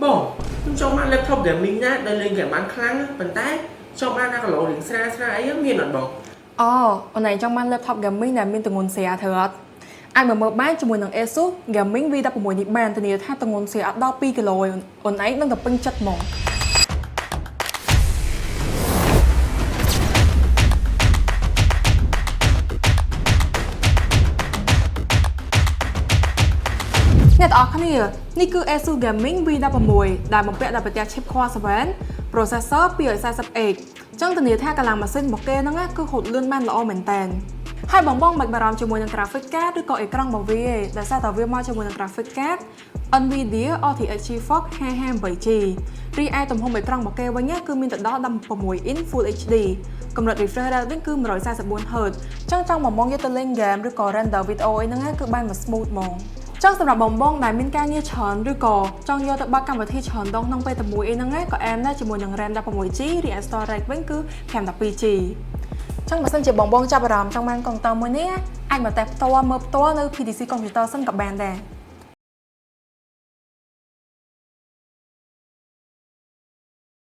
Bon, trong bạn laptop gaming á, đây lên game bán khăn á, bàn tay trong bạn đang có lộ đỉnh xa ấy á, miền đoạn bóng. អូនឯងចង់បាន laptop gaming ដែលមានទម្ងន់ CR ធ្វើអត់អាចមកមើលបានជាមួយនឹង ASUS Gaming V16 នេះបានធានាថាទម្ងន់ CR ដល់2គីឡូឯងអូនឯងនឹងតែពេញចិត្តហ្មងអ្នកទាំងអស់គ្នានេះគឺ ASUS Gaming V16 ដែលបំពាក់ដោយប្រទេស chip Core 7 processor 240H ចឹងធានាថាកម្លាំងម៉ាស៊ីនរបស់គេហ្នឹងគឺហូតលឿនបានល្អមែនតើហើយបងមិនបារម្ភជាមួយនឹង graphic card ឬក៏អេក្រង់របស់វាទេដោយសារតែវាមកជាមួយនឹង graphic card NVIDIA RTX GeForce 528G រីឯទំហំអេក្រង់របស់គេវិញគឺមានទៅដល់16 inch Full HD កម្រិត refresh rate វិញគឺ 144Hz ចឹងចង់មកយកទៅលេង game ឬក៏ render video អីហ្នឹងគឺបានមក smooth ហ្មងចឹងសម្រាប់បងដែលមានការងារច្រើនឬក៏ចង់យកទៅបើកកម្មវិធីច្រើនដងក្នុងពេលតែមួយអីហ្នឹងក៏អែមដែរជាមួយនឹង RAM 16G រីឯ storage វិញគឺ 512G ចឹងបើសិនជាបងចាប់អារម្មណ៍ចង់បានកុំព្យូទ័រមួយនេះអាចមកតែផ្ទាល់មើលផ្ទាល់នៅ PDC Computer សិនក៏បានដែរ